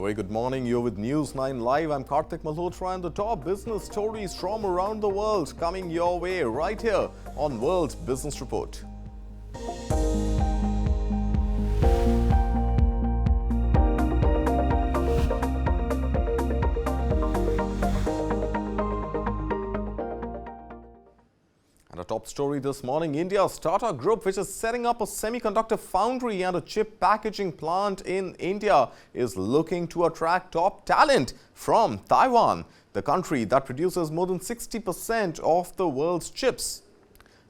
Very good morning. You're with News 9 Live. I'm Karthik Malhotra, and the top business stories from around the world coming your way right here on World Business Report. And a top story this morning, India's Tata Group, which is setting up a semiconductor foundry and a chip packaging plant in India, is looking to attract top talent from Taiwan, the country that produces more than 60% of the world's chips.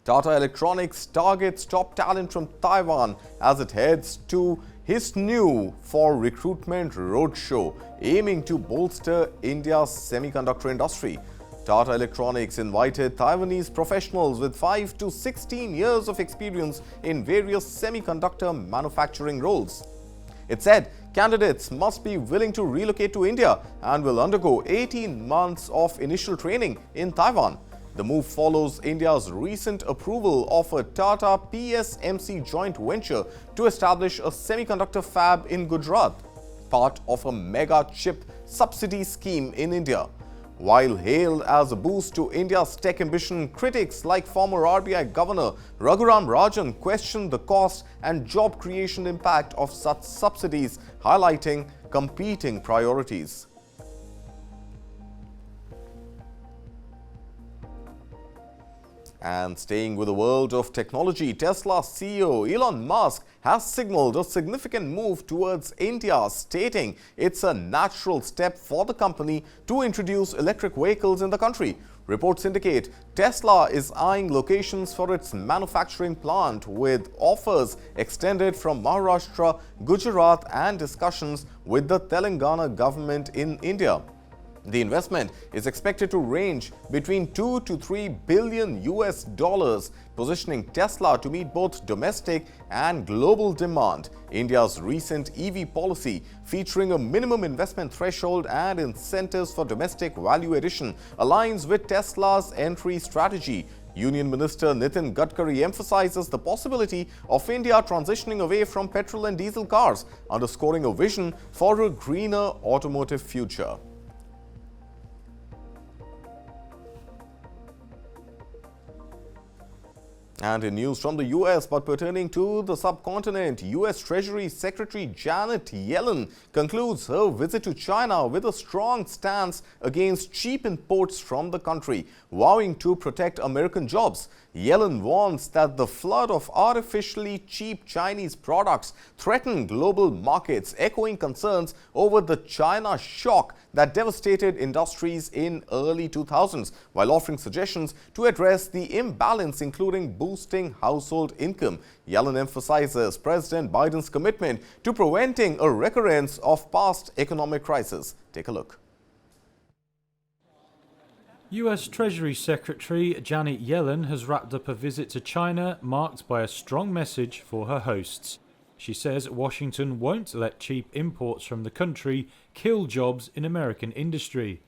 Tata Electronics targets top talent from Taiwan as it heads to Hsinchu for recruitment roadshow, aiming to bolster India's semiconductor industry. Tata Electronics invited Taiwanese professionals with 5 to 16 years of experience in various semiconductor manufacturing roles. It said candidates must be willing to relocate to India and will undergo 18 months of initial training in Taiwan. The move follows India's recent approval of a Tata PSMC joint venture to establish a semiconductor fab in Gujarat, part of a mega chip subsidy scheme in India. While hailed as a boost to India's tech ambition, critics like former RBI Governor Raghuram Rajan questioned the cost and job creation impact of such subsidies, highlighting competing priorities. And staying with the world of technology, Tesla CEO Elon Musk has signaled a significant move towards India, stating it's a natural step for the company to introduce electric vehicles in the country. Reports indicate Tesla is eyeing locations for its manufacturing plant, with offers extended from Maharashtra, Gujarat, and discussions with the Telangana government in India. The investment is expected to range between 2 to 3 billion US dollars, positioning Tesla to meet both domestic and global demand. India's recent EV policy, featuring a minimum investment threshold and incentives for domestic value addition, aligns with Tesla's entry strategy. Union Minister Nitin Gadkari emphasizes the possibility of India transitioning away from petrol and diesel cars, underscoring a vision for a greener automotive future. And in news from the US, but pertaining to the subcontinent, US Treasury Secretary Janet Yellen concludes her visit to China with a strong stance against cheap imports from the country, vowing to protect American jobs. Yellen warns that the flood of artificially cheap Chinese products threaten global markets, echoing concerns over the China shock that devastated industries in early 2000s, while offering suggestions to address the imbalance, including boosting household income. Yellen emphasizes President Biden's commitment to preventing a recurrence of past economic crises. Take a look. US Treasury Secretary Janet Yellen has wrapped up a visit to China marked by a strong message for her hosts. She says Washington won't let cheap imports from the country kill jobs in American industry.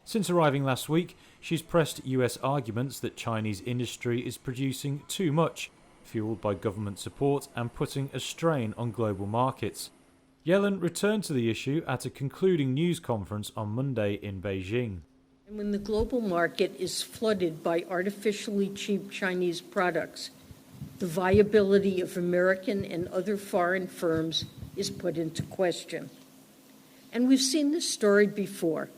Since arriving last week, she's pressed US arguments that Chinese industry is producing too much, fueled by government support and putting a strain on global markets. Yellen returned to the issue at a concluding news conference on Monday in Beijing. And when the global market is flooded by artificially cheap Chinese products, the viability of American and other foreign firms is put into question. And we've seen this story before.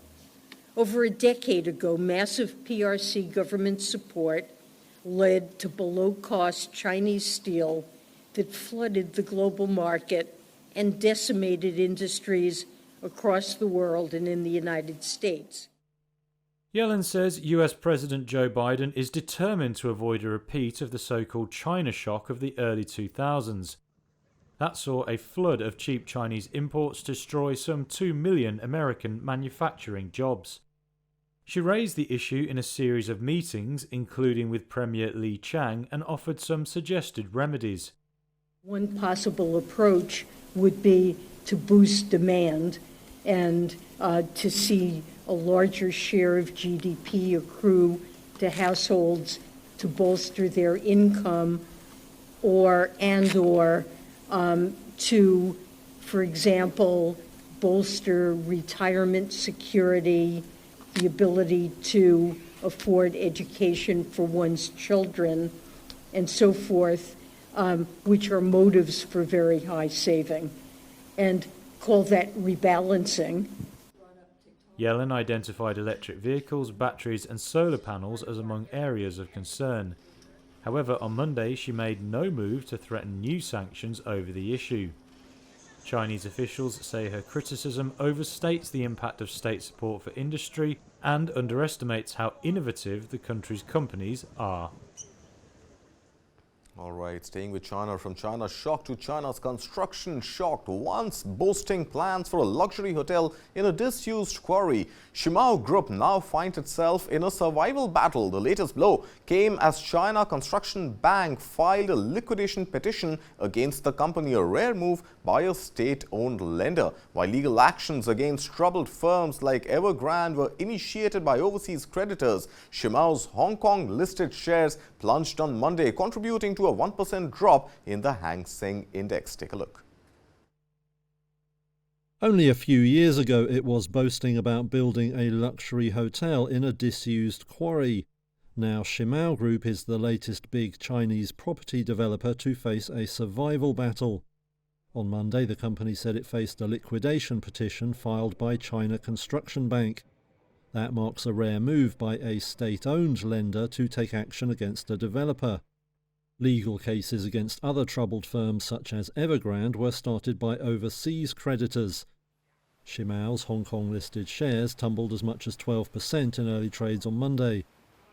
Over a decade ago, massive PRC government support led to below-cost Chinese steel that flooded the global market and decimated industries across the world and in the United States. Yellen says US President Joe Biden is determined to avoid a repeat of the so-called China shock of the early 2000s. That saw a flood of cheap Chinese imports destroy some 2 million American manufacturing jobs. She raised the issue in a series of meetings, including with Premier Li Qiang, and offered some suggested remedies. One possible approach would be to boost demand and to see a larger share of GDP accrue to households to bolster their income, or to, for example, bolster retirement security, the ability to afford education for one's children, and so forth, which are motives for very high saving, and call that rebalancing. Yellen identified electric vehicles, batteries and solar panels as among areas of concern. However, on Monday she made no move to threaten new sanctions over the issue. Chinese officials say her criticism overstates the impact of state support for industry and underestimates how innovative the country's companies are. All right, staying with China. From China shock to China's construction shocked, once boasting plans for a luxury hotel in a disused quarry. Hsinchu Group now finds itself in a survival battle. The latest blow came as China Construction Bank filed a liquidation petition against the company, a rare move by a state-owned lender. While legal actions against troubled firms like Evergrande were initiated by overseas creditors, Hsinchu's Hong Kong-listed shares plunged on Monday, contributing to a 1% drop in the Hang Seng Index. Take a look. Only a few years ago it was boasting about building a luxury hotel in a disused quarry. Now Hsinchu Group is the latest big Chinese property developer to face a survival battle. On Monday the company said it faced a liquidation petition filed by China Construction Bank. That marks a rare move by a state-owned lender to take action against a developer. Legal cases against other troubled firms such as Evergrande were started by overseas creditors. Hsinchu's Hong Kong-listed shares tumbled as much as 12% in early trades on Monday.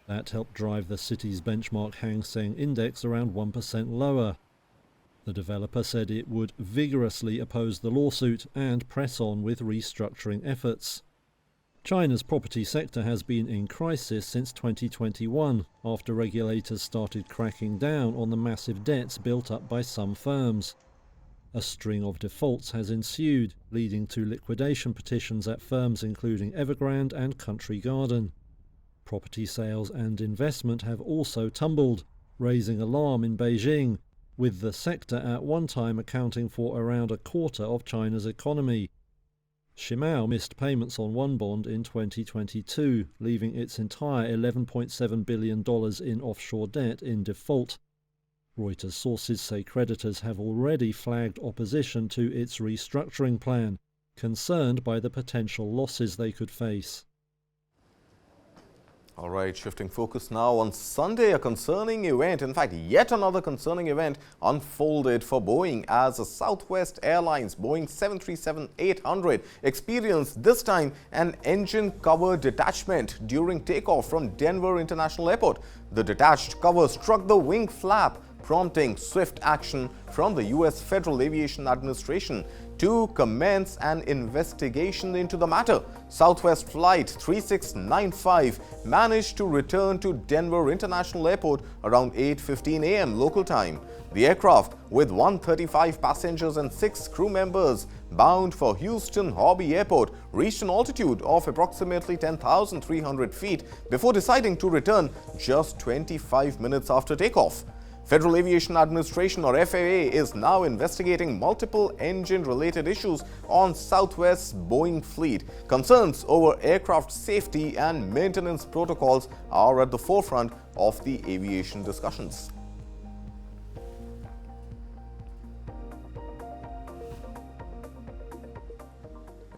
That helped drive the city's benchmark Hang Seng Index around 1% lower. The developer said it would vigorously oppose the lawsuit and press on with restructuring efforts. China's property sector has been in crisis since 2021, after regulators started cracking down on the massive debts built up by some firms. A string of defaults has ensued, leading to liquidation petitions at firms including Evergrande and Country Garden. Property sales and investment have also tumbled, raising alarm in Beijing, with the sector at one time accounting for around a quarter of China's economy. Hsinchu missed payments on one bond in 2022, leaving its entire $11.7 billion in offshore debt in default. Reuters sources say creditors have already flagged opposition to its restructuring plan, concerned by the potential losses they could face. All right, shifting focus now. On Sunday, a concerning event, in fact, yet another concerning event unfolded for Boeing as a Southwest Airlines Boeing 737-800 experienced this time an engine cover detachment during takeoff from Denver International Airport. The detached cover struck the wing flap, prompting swift action from the U.S. Federal Aviation Administration to commence an investigation into the matter. Southwest Flight 3695 managed to return to Denver International Airport around 8:15 a.m. local time. The aircraft, with 135 passengers and 6 crew members bound for Houston Hobby Airport, reached an altitude of approximately 10,300 feet before deciding to return just 25 minutes after takeoff. Federal Aviation Administration, or FAA, is now investigating multiple engine-related issues on Southwest's Boeing fleet. Concerns over aircraft safety and maintenance protocols are at the forefront of the aviation discussions.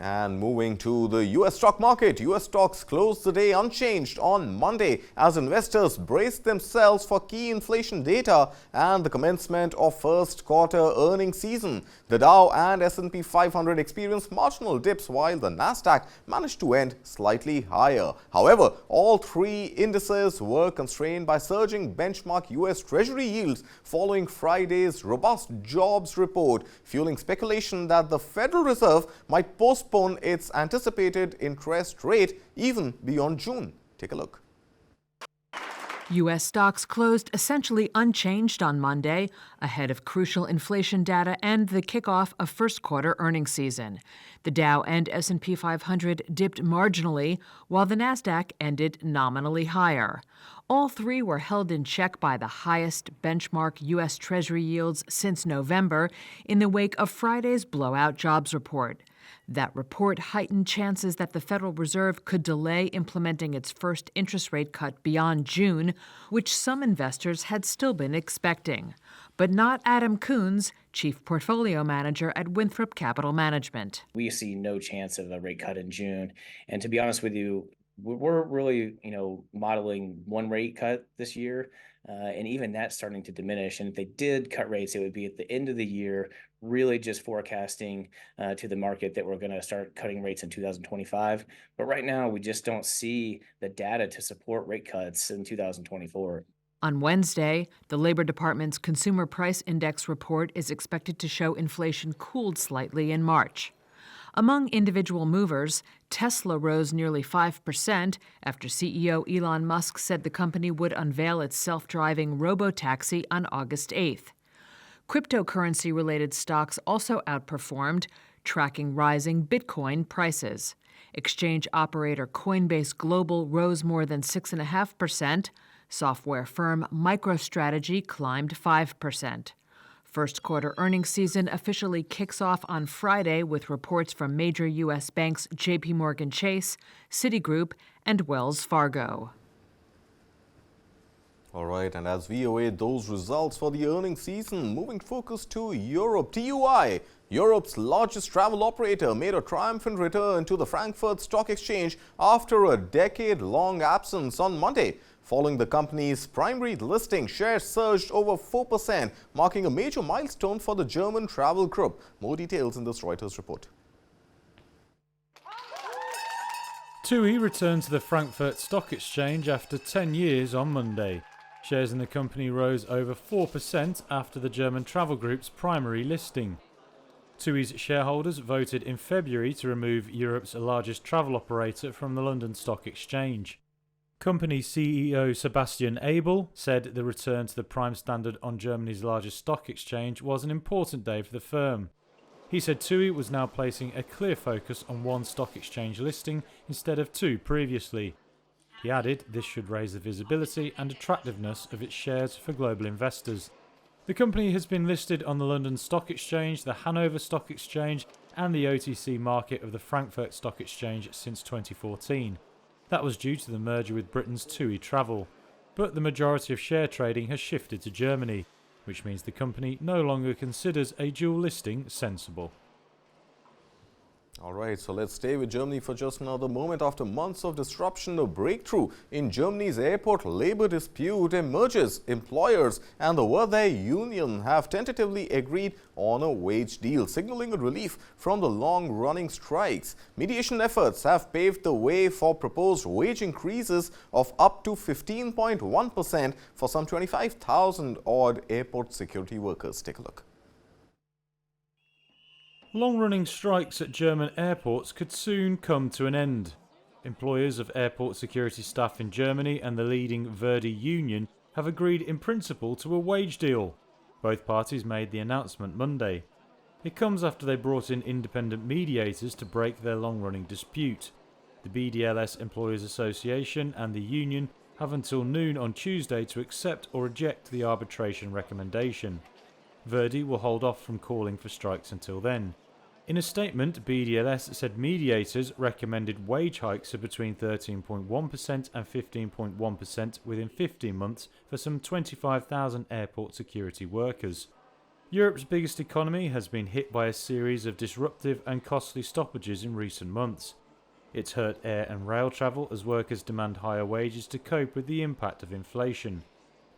And moving to the U.S. stock market, U.S. stocks closed the day unchanged on Monday as investors braced themselves for key inflation data and the commencement of first quarter earnings season. The Dow and S&P 500 experienced marginal dips while the Nasdaq managed to end slightly higher. However, all three indices were constrained by surging benchmark U.S. Treasury yields following Friday's robust jobs report, fueling speculation that the Federal Reserve might postpone its anticipated interest rate even beyond June. Take a look. U.S. stocks closed essentially unchanged on Monday, ahead of crucial inflation data and the kickoff of first quarter earnings season. The Dow and S&P 500 dipped marginally, while the Nasdaq ended nominally higher. All three were held in check by the highest benchmark U.S. Treasury yields since November in the wake of Friday's blowout jobs report. That report heightened chances that the Federal Reserve could delay implementing its first interest rate cut beyond June, which some investors had still been expecting. But not Adam Coons, Chief Portfolio Manager at Winthrop Capital Management. We see no chance of a rate cut in June. And to be honest with you, we're really, modeling one rate cut this year. And even that's starting to diminish. And if they did cut rates, it would be at the end of the year, really just forecasting to the market that we're going to start cutting rates in 2025. But right now, we just don't see the data to support rate cuts in 2024. On Wednesday, the Labor Department's Consumer Price Index report is expected to show inflation cooled slightly in March. Among individual movers, Tesla rose nearly 5% after CEO Elon Musk said the company would unveil its self-driving robotaxi on August 8th. Cryptocurrency-related stocks also outperformed, tracking rising Bitcoin prices. Exchange operator Coinbase Global rose more than 6.5%. Software firm MicroStrategy climbed 5%. First quarter earnings season officially kicks off on Friday with reports from major U.S. banks J.P. Morgan Chase, Citigroup, and Wells Fargo. All right, and as we await those results for the earnings season, moving focus to Europe, TUI, Europe's largest travel operator, made a triumphant return to the Frankfurt Stock Exchange after a decade-long absence on Monday. Following the company's primary listing, shares surged over 4%, marking a major milestone for the German travel group. More details in this Reuters report. TUI returned to the Frankfurt Stock Exchange after 10 years on Monday. Shares in the company rose over 4% after the German travel group's primary listing. TUI's shareholders voted in February to remove Europe's largest travel operator from the London Stock Exchange. Company CEO Sebastian Abel said the return to the prime standard on Germany's largest stock exchange was an important day for the firm. He said TUI was now placing a clear focus on one stock exchange listing instead of two previously. He added this should raise the visibility and attractiveness of its shares for global investors. The company has been listed on the London Stock Exchange, the Hanover Stock Exchange, and the OTC market of the Frankfurt Stock Exchange since 2014. That was due to the merger with Britain's TUI Travel. But the majority of share trading has shifted to Germany, which means the company no longer considers a dual listing sensible. All right, so let's stay with Germany for just another moment. After months of disruption, a breakthrough in Germany's airport labor dispute emerges. Employers and the Workday Union have tentatively agreed on a wage deal, signaling a relief from the long-running strikes. Mediation efforts have paved the way for proposed wage increases of up to 15.1% for some 25,000 odd airport security workers. Take a look. Long-running strikes at German airports could soon come to an end. Employers of airport security staff in Germany and the leading Verdi union have agreed in principle to a wage deal. Both parties made the announcement Monday. It comes after they brought in independent mediators to break their long-running dispute. The BDLS Employers Association and the union have until noon on Tuesday to accept or reject the arbitration recommendation. Verdi will hold off from calling for strikes until then. In a statement, BDLS said mediators recommended wage hikes of between 13.1% and 15.1% within 15 months for some 25,000 airport security workers. Europe's biggest economy has been hit by a series of disruptive and costly stoppages in recent months. It's hurt air and rail travel as workers demand higher wages to cope with the impact of inflation.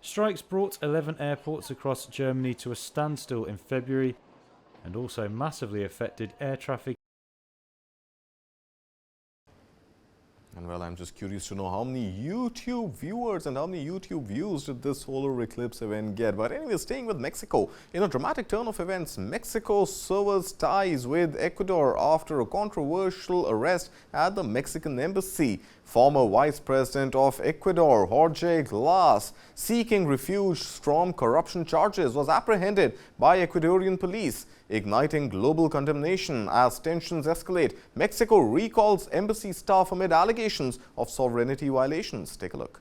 Strikes brought 11 airports across Germany to a standstill in February and also massively affected air traffic. And well, I'm just curious to know how many YouTube viewers and how many YouTube views did this solar eclipse event get. But anyway, staying with Mexico, in a dramatic turn of events, Mexico severs ties with Ecuador after a controversial arrest at the Mexican embassy. Former Vice President of Ecuador, Jorge Glass, seeking refuge from corruption charges, was apprehended by Ecuadorian police, igniting global condemnation as tensions escalate. Mexico recalls embassy staff amid allegations of sovereignty violations. Take a look.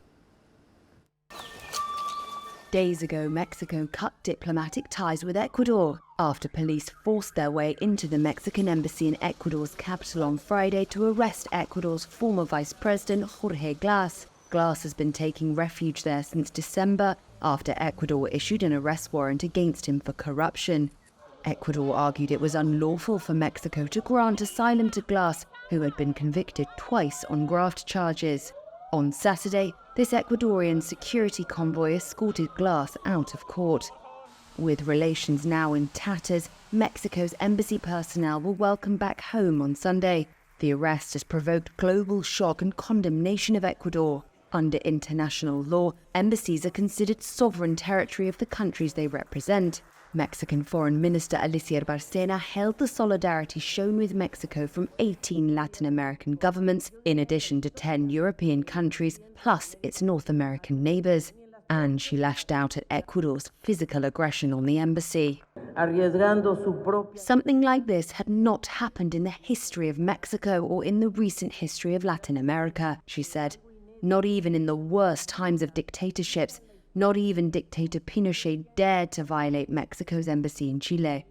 Days ago, Mexico cut diplomatic ties with Ecuador after police forced their way into the Mexican embassy in Ecuador's capital on Friday to arrest Ecuador's former vice president, Jorge Glas. Glas has been taking refuge there since December after Ecuador issued an arrest warrant against him for corruption. Ecuador argued it was unlawful for Mexico to grant asylum to Glas, who had been convicted twice on graft charges. On Saturday, this Ecuadorian security convoy escorted Glas out of court. With relations now in tatters, Mexico's embassy personnel were welcomed back home on Sunday. The arrest has provoked global shock and condemnation of Ecuador. Under international law, embassies are considered sovereign territory of the countries they represent. Mexican Foreign Minister Alicia Bárcena hailed the solidarity shown with Mexico from 18 Latin American governments, in addition to 10 European countries, plus its North American neighbors. And she lashed out at Ecuador's physical aggression on the embassy. Something like this had not happened in the history of Mexico or in the recent history of Latin America, she said. Not even in the worst times of dictatorships. Not even dictator Pinochet dared to violate Mexico's embassy in Chile.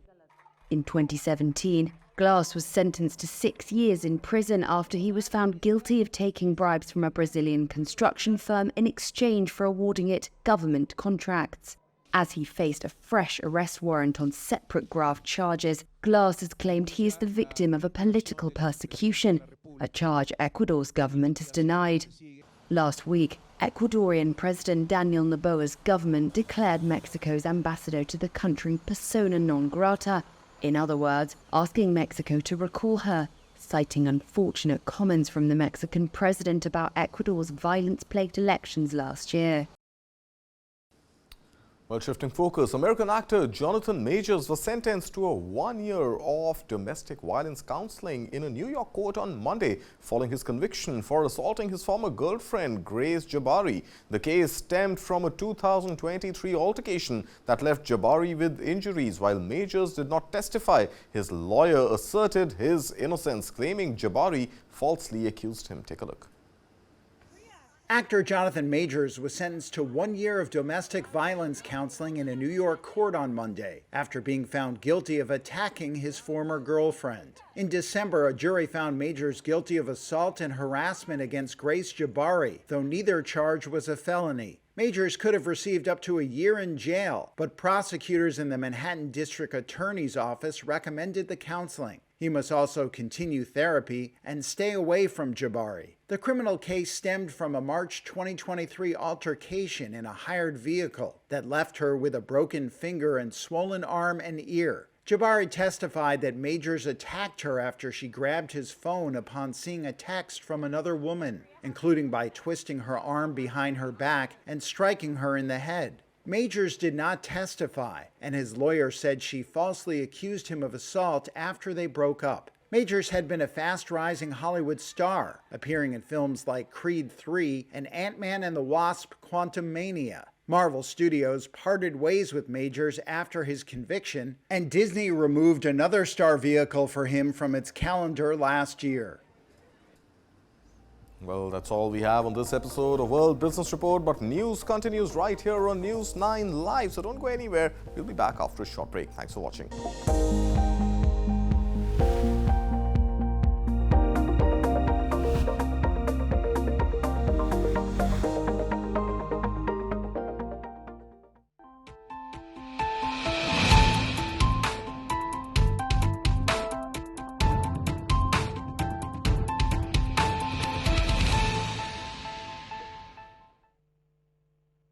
In 2017, Glas was sentenced to 6 years in prison after he was found guilty of taking bribes from a Brazilian construction firm in exchange for awarding it government contracts. As he faced a fresh arrest warrant on separate graft charges, Glas has claimed he is the victim of a political persecution, a charge Ecuador's government has denied. Last week, Ecuadorian President Daniel Noboa's government declared Mexico's ambassador to the country persona non grata, in other words, asking Mexico to recall her, citing unfortunate comments from the Mexican president about Ecuador's violence-plagued elections last year. Well, shifting focus, American actor Jonathan Majors was sentenced to a 1 year of domestic violence counseling in a New York court on Monday following his conviction for assaulting his former girlfriend, Grace Jabari. The case stemmed from a 2023 altercation that left Jabari with injuries. While Majors did not testify, his lawyer asserted his innocence, claiming Jabari falsely accused him. Take a look. Actor Jonathan Majors was sentenced to 1 year of domestic violence counseling in a New York court on Monday after being found guilty of attacking his former girlfriend. In December, a jury found Majors guilty of assault and harassment against Grace Jabari, though neither charge was a felony. Majors could have received up to a year in jail, but prosecutors in the Manhattan District Attorney's Office recommended the counseling. He must also continue therapy and stay away from Jabari. The criminal case stemmed from a March 2023 altercation in a hired vehicle that left her with a broken finger and swollen arm and ear. Jabari testified that Majors attacked her after she grabbed his phone upon seeing a text from another woman, including by twisting her arm behind her back and striking her in the head. Majors did not testify, and his lawyer said she falsely accused him of assault after they broke up. Majors had been a fast-rising Hollywood star, appearing in films like Creed 3 and Ant-Man and the Wasp: Quantumania. Marvel Studios parted ways with Majors after his conviction, and Disney removed another star vehicle for him from its calendar last year. Well, that's all we have on this episode of World Business Report, but news continues right here on News 9 Live, so don't go anywhere. We'll be back after a short break. Thanks for watching.